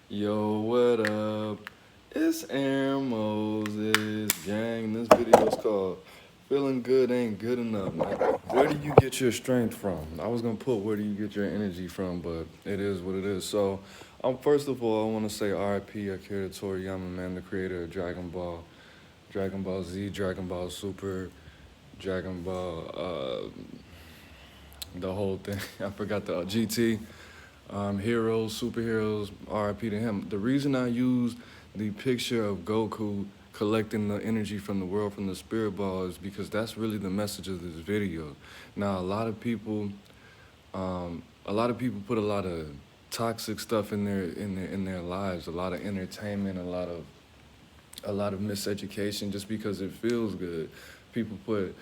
Yo, what up? It's Aaron Moses, gang. This video is called Feeling Good Ain't Good Enough, man. Where do you get your strength from? I was gonna put where do you get your energy from, but it is what it is. So, first of all, I want to say RIP Akira Toriyama, man, the creator of Dragon Ball Z, Dragon Ball Super, Dragon Ball, the whole thing. I forgot the GT. Heroes, superheroes, RIP to him. The reason I use the picture of Goku collecting the energy from the world from the spirit ball is because that's really the message of this video. Now, a lot of people put a lot of toxic stuff in their lives, a lot of entertainment, a lot of miseducation just because it feels good. People put,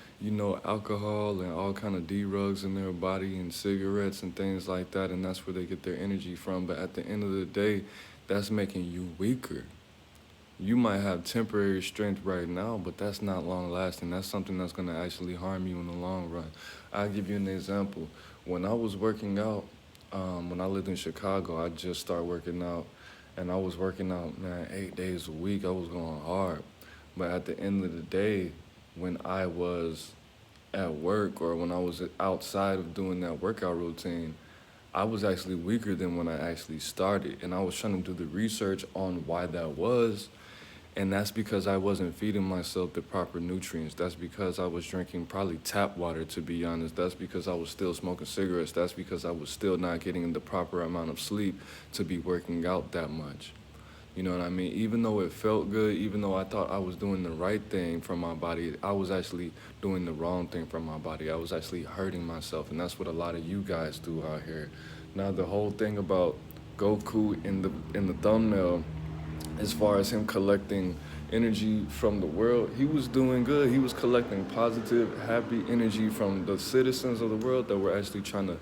alcohol and all kind of drugs in their body and cigarettes and things like that, and that's where they get their energy from. But at the end of the day, that's making you weaker. You might have temporary strength right now, but that's not long lasting. That's something that's going to actually harm you in the long run. I'll give you an example. When I was working out, when I lived in Chicago, I just started working out, and I was working out, man, 8 days a week. I was going hard. But at the end of the day, when I was at work or when I was outside of doing that workout routine, I was actually weaker than when I actually started. And I was trying to do the research on why that was. And that's because I wasn't feeding myself the proper nutrients. That's because I was drinking probably tap water, to be honest. That's because I was still smoking cigarettes. That's because I was still not getting the proper amount of sleep to be working out that much. You know what I mean? Even though it felt good, even though I thought I was doing the right thing for my body, I was actually doing the wrong thing for my body. I was actually hurting myself, and that's what a lot of you guys do out here. Now, the whole thing about Goku in the thumbnail, as far as him collecting energy from the world, he was doing good. He was collecting positive, happy energy from the citizens of the world that were actually trying to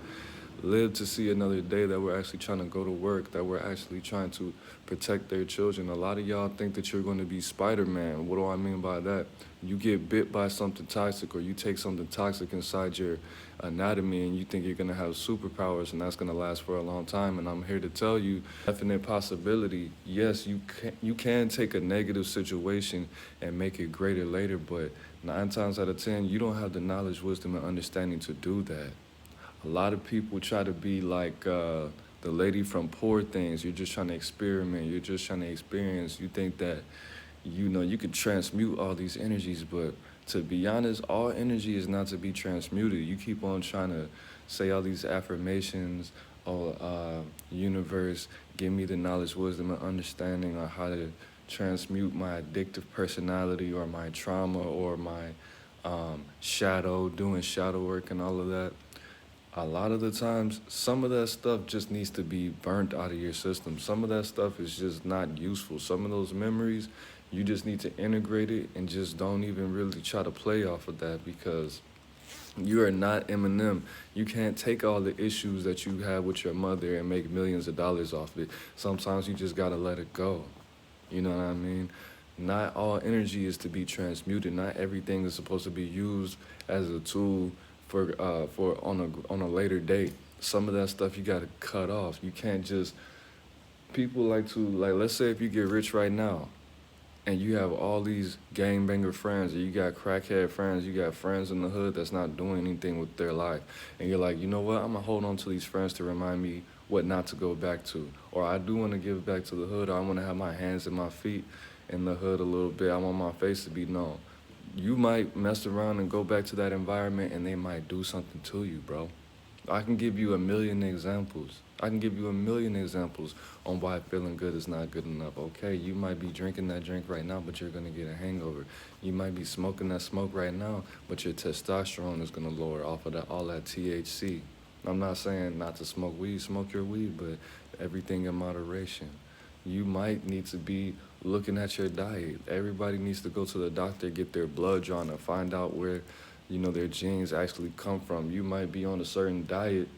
live to see another day, that were actually trying to go to work, that were actually trying to protect their children. A lot of y'all think that you're going to be Spider-Man. What do I mean by that? You get bit by something toxic, or you take something toxic inside your anatomy and you think you're going to have superpowers and that's going to last for a long time. And I'm here to tell you, definite possibility. Yes, you can take a negative situation and make it greater later, but 9 times out of 10, you don't have the knowledge, wisdom, and understanding to do that. A lot of people try to be like the lady from Poor Things. You're just trying to experiment. You're just trying to experience. You think that, you could transmute all these energies, but to be honest, all energy is not to be transmuted. You keep on trying to say all these affirmations, universe, give me the knowledge, wisdom, and understanding on how to transmute my addictive personality or my trauma or my doing shadow work and all of that. A lot of the times, some of that stuff just needs to be burnt out of your system. Some of that stuff is just not useful. Some of those memories, you just need to integrate it and just don't even really try to play off of that, because you are not Eminem. You can't take all the issues that you have with your mother and make millions of dollars off it. Sometimes you just gotta let it go. You know what I mean? Not all energy is to be transmuted. Not everything is supposed to be used as a tool for on a later date. Some of that stuff you gotta cut off. You can't just, people like to, like, let's say if you get rich right now and you have all these gangbanger friends, or you got crackhead friends, you got friends in the hood that's not doing anything with their life, and you're like, you know what, I'm gonna hold on to these friends to remind me what not to go back to. Or I do want to give back to the hood, or I want to have my hands and my feet in the hood a little bit. I want my face to be known. You might mess around and go back to that environment and they might do something to you, bro. I can give you a million examples. On why feeling good is not good enough. Okay, you might be drinking that drink right now, but you're gonna get a hangover. You might be smoking that smoke right now, but your testosterone is gonna lower off of that, all that THC. I'm not saying not to smoke weed, smoke your weed, but everything in moderation. You might need to be looking at your diet. Everybody needs to go to the doctor, get their blood drawn, and find out where, their genes actually come from. You might be on a certain diet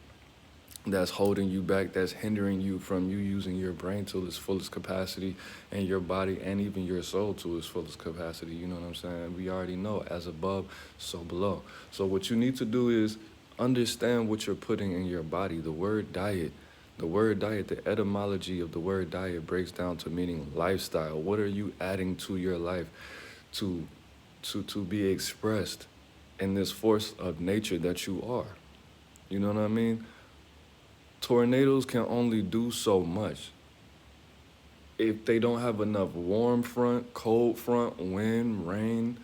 that's holding you back, that's hindering you from you using your brain to its fullest capacity, and your body and even your soul to its fullest capacity. You know what I'm saying? We already know, as above, so below. So what you need to do is understand what you're putting in your body. The word diet The word diet, the etymology of the word diet breaks down to meaning lifestyle. What are you adding to your life to to be expressed in this force of nature that you are? You know what I mean? Tornadoes can only do so much. If they don't have enough warm front, cold front, wind, rain,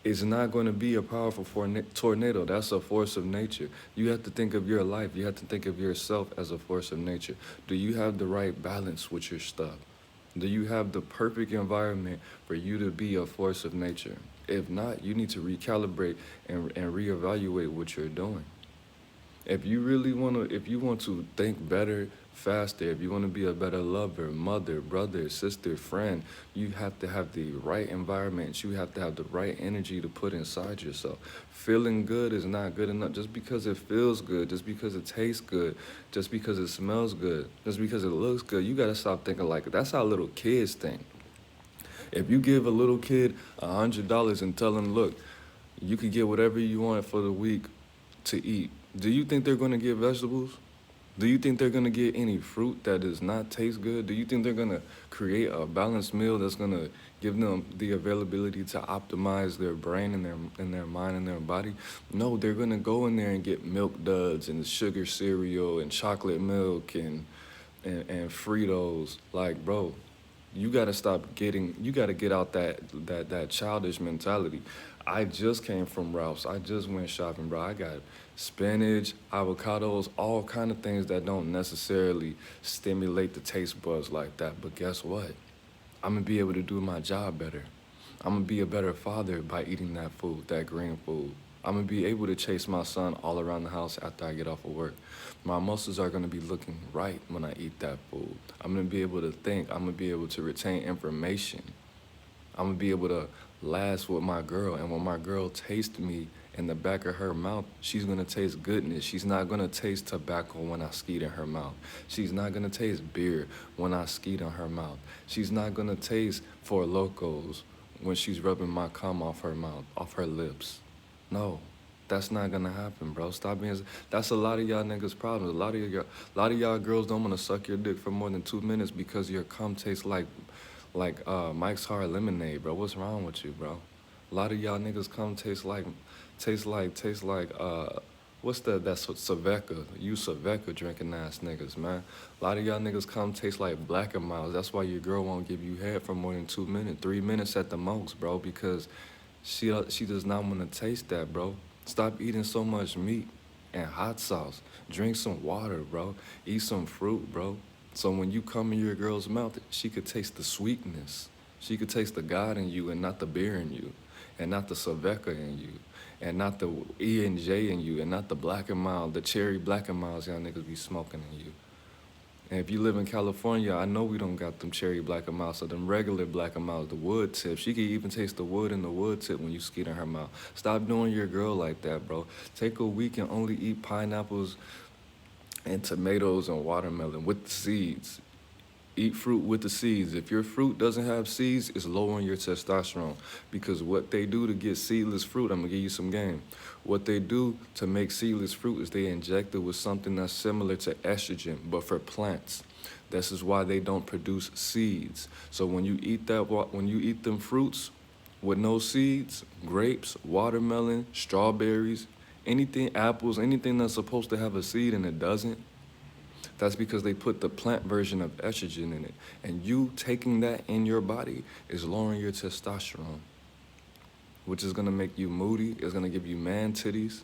it's not going to be a powerful tornado. That's a force of nature. You have to think of your life. You have to think of yourself as a force of nature. Do you have the right balance with your stuff? Do you have the perfect environment for you to be a force of nature? If not, you need to recalibrate and reevaluate what you're doing. If you really if you want to think better, faster, if you want to be a better lover, mother, brother, sister, friend, you have to have the right environment. You have to have the right energy to put inside yourself. Feeling good is not good enough. Just because it feels good, just because it tastes good, just because it smells good, just because it looks good, you got to stop thinking like that's how little kids think. If you give a little kid $100 and tell them, look, you can get whatever you want for the week to eat, do you think they're going to get vegetables? Do you think they're going to get any fruit that does not taste good? Do you think they're going to create a balanced meal that's going to give them the availability to optimize their brain and their mind and their body? No, they're going to go in there and get Milk Duds and sugar cereal and chocolate milk and Fritos. Like, bro, you got to you got to get out that childish mentality. I just came from Ralph's. I just went shopping, bro. I got spinach, avocados, all kind of things that don't necessarily stimulate the taste buds like that. But guess what? I'm going to be able to do my job better. I'm going to be a better father by eating that food, that green food. I'm going to be able to chase my son all around the house after I get off of work. My muscles are going to be looking right when I eat that food. I'm going to be able to think. I'm going to be able to retain information. I'm going to be able to last with my girl. And when my girl tastes me in the back of her mouth, she's going to taste goodness. She's not going to taste tobacco when I skeet in her mouth. She's not going to taste beer when I skeet in her mouth. She's not going to taste Four Locos when she's rubbing my cum off her mouth, off her lips. No, that's not gonna happen, bro. Stop being. That's a lot of y'all niggas' problems. A lot of y'all girls don't wanna suck your dick for more than 2 minutes because your cum tastes like Mike's Hard Lemonade, bro. What's wrong with you, bro? A lot of y'all niggas cum tastes like, what's that? That's what Saveca. You Saveca drinking ass niggas, man. A lot of y'all niggas cum taste like Black and Miles. That's why your girl won't give you head for more than 2 minutes, 3 minutes at the most, bro, because she does not want to taste that, bro. Stop eating so much meat and hot sauce. Drink some water, bro. Eat some fruit, bro. So when you come in your girl's mouth, she could taste the sweetness. She could taste the God in you and not the beer in you, and not the Saveca in you, and not the E&J in you, and not the Black and Mild, the cherry Black and Milds y'all niggas be smoking in you. And if you live in California, I know we don't got them cherry Black and Milds, so them regular Black and Milds, the wood tip. She can even taste the wood in the wood tip when you skeet in her mouth. Stop doing your girl like that, bro. Take a week and only eat pineapples and tomatoes and watermelon with the seeds. Eat fruit with the seeds. If your fruit doesn't have seeds, it's lowering your testosterone. Because what they do to get seedless fruit, I'm going to give you some game. What they do to make seedless fruit is they inject it with something that's similar to estrogen, but for plants. This is why they don't produce seeds. So when you eat them fruits with no seeds, grapes, watermelon, strawberries, anything, apples, anything that's supposed to have a seed and it doesn't, that's because they put the plant version of estrogen in it. And you taking that in your body is lowering your testosterone, which is gonna make you moody. It's gonna give you man titties.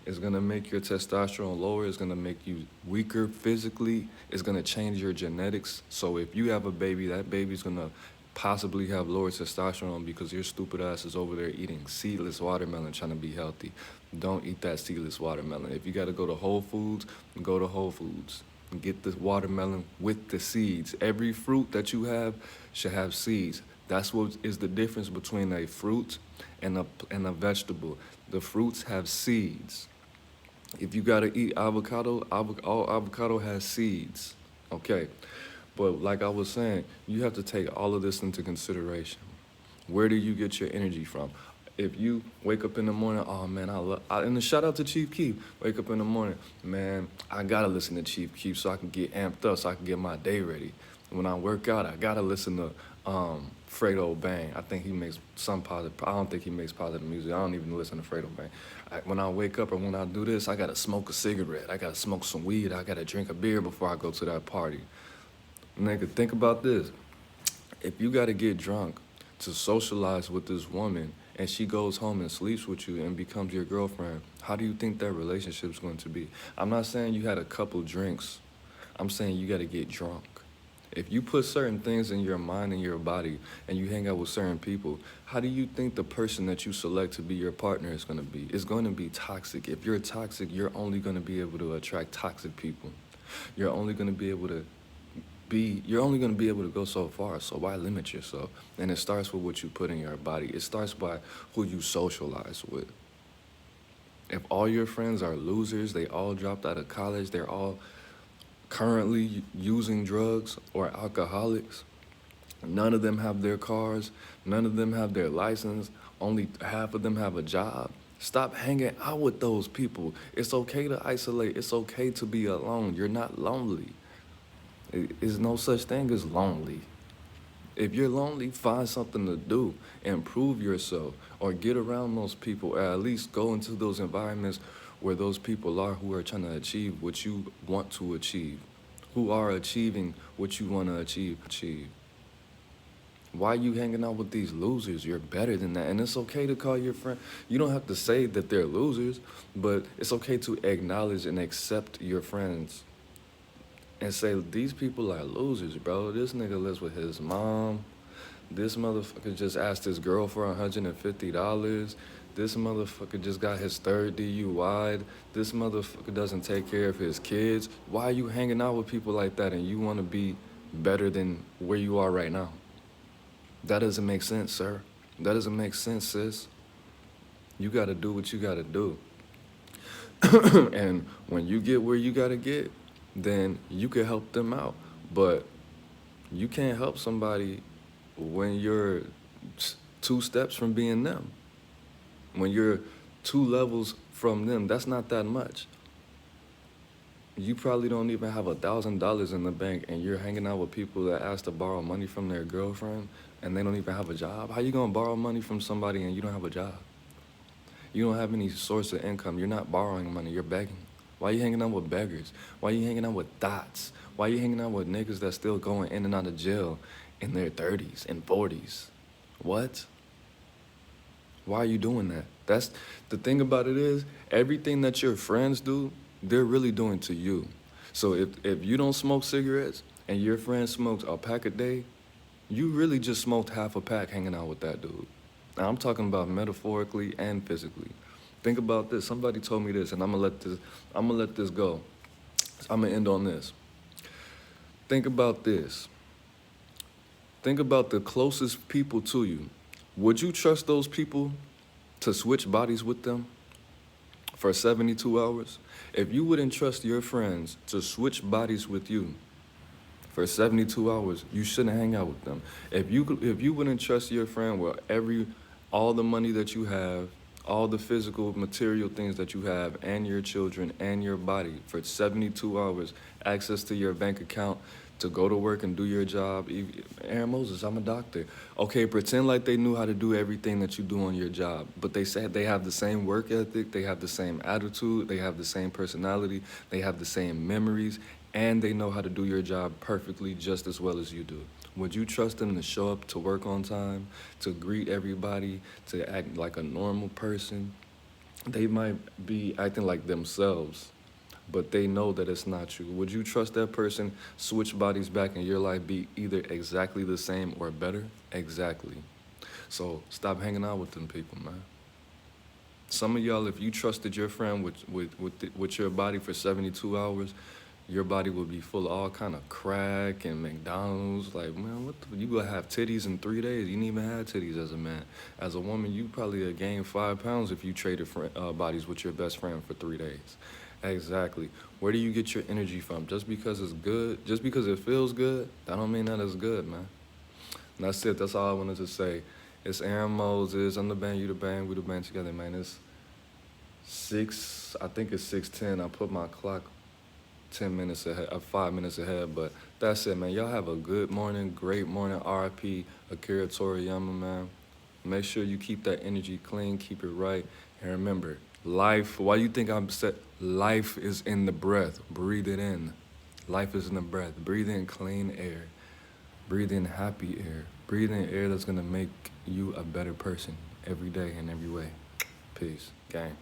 It's gonna make your testosterone lower. It's gonna make you weaker physically. It's gonna change your genetics. So if you have a baby, that baby's gonna possibly have lower testosterone because your stupid ass is over there eating seedless watermelon trying to be healthy. Don't eat that seedless watermelon. If you gotta go to Whole Foods, go to Whole Foods. Get the watermelon with the seeds. Every fruit that you have should have seeds. That's what is the difference between a fruit and a vegetable. The fruits have seeds. If you gotta eat avocado, all avocado has seeds, okay? But like I was saying, you have to take all of this into consideration. Where do you get your energy from? If you wake up in the morning, oh man, and a shout out to Chief Keef. Wake up in the morning, man, I gotta listen to Chief Keef so I can get amped up, so I can get my day ready. When I work out, I gotta listen to Fredo Bang. I think he makes some positive. I don't think he makes positive music. I don't even listen to Fredo Bang. When I wake up or when I do this, I gotta smoke a cigarette. I gotta smoke some weed. I gotta drink a beer before I go to that party. Nigga, think about this. If you gotta get drunk to socialize with this woman and she goes home and sleeps with you and becomes your girlfriend, how do you think that relationship's going to be? I'm not saying you had a couple drinks. I'm saying you gotta get drunk. If you put certain things in your mind and your body and you hang out with certain people, how do you think the person that you select to be your partner is going to be? It's going to be toxic. If you're toxic, you're only going to be able to attract toxic people. You're only going to be able to go so far, so why limit yourself? And it starts with what you put in your body. It starts by who you socialize with. If all your friends are losers, they all dropped out of college, they're all currently using drugs or alcoholics, none of them have their cars, none of them have their license, only half of them have a job. Stop hanging out with those people. It's okay to isolate. It's okay to be alone. You're not lonely. There's no such thing as lonely. If you're lonely, find something to do, improve yourself, or get around those people, or at least go into those environments where those people are who are trying to achieve what you want to achieve, who are achieving what you want to achieve. Why are you hanging out with these losers? You're better than that. And it's okay to call your friend. You don't have to say that they're losers, but it's okay to acknowledge and accept your friends and say, these people are losers, bro. This nigga lives with his mom. This motherfucker just asked his girl for $150. This motherfucker just got his third DUI. This motherfucker doesn't take care of his kids. Why are you hanging out with people like that and you want to be better than where you are right now? That doesn't make sense, sir. That doesn't make sense, sis. You got to do what you got to do. And when you get where you got to get, then you can help them out. But you can't help somebody when you're 2 steps from being them. When you're 2 levels from them, that's not that much. You probably don't even have $1,000 in the bank and you're hanging out with people that ask to borrow money from their girlfriend and they don't even have a job. How you gonna borrow money from somebody and you don't have a job? You don't have any source of income. You're not borrowing money, you're begging. Why you hanging out with beggars? Why you hanging out with thoughts? Why you hanging out with niggas that's still going in and out of jail in their 30s and 40s? What? Why are you doing that? That's the thing about it is, everything that your friends do, they're really doing to you. So if you don't smoke cigarettes and your friend smokes a pack a day, you really just smoked half a pack hanging out with that dude. Now I'm talking about metaphorically and physically. Think about this. Somebody told me this, and I'm gonna let this go. I'm gonna end on this. Think about this. Think about the closest people to you. Would you trust those people to switch bodies with them for 72 hours? If you wouldn't trust your friends to switch bodies with you for 72 hours, you shouldn't hang out with them. If you wouldn't trust your friend with all the money that you have, all the physical, material things that you have, and your children and your body for 72 hours, access to your bank account, to go to work and do your job. Aaron Moses, I'm a doctor. Okay, pretend like they knew how to do everything that you do on your job, but they said they have the same work ethic, they have the same attitude, they have the same personality, they have the same memories, and they know how to do your job perfectly just as well as you do. Would you trust them to show up to work on time, to greet everybody, to act like a normal person? They might be acting like themselves, but they know that it's not you. Would you trust that person switch bodies back and your life be either exactly the same or better? Exactly. So stop hanging out with them people, man. Some of y'all, if you trusted your friend with your body for 72 hours, your body would be full of all kind of crack and McDonald's. Like, man, you gonna have titties in 3 days? You didn't even have titties as a man. As a woman, you probably have gained 5 pounds if you traded bodies with your best friend for 3 days. Exactly. Where do you get your energy from? Just because it's good, just because it feels good, that don't mean that it's good, man. And that's it. That's all I wanted to say. It's Aaron Moses. I'm the band, you the band, we the band together, man. It's 6, I think it's 6:10. I put my clock 10 minutes ahead, 5 minutes ahead, but that's it, man. Y'all have a good morning, great morning. RIP Akira Toriyama, man. Make sure you keep that energy clean, keep it right. And remember, life, why you think I'm set? Life is in the breath. Breathe it in. Life is in the breath. Breathe in clean air. Breathe in happy air. Breathe in air that's gonna make you a better person every day in every way. Peace. Gang.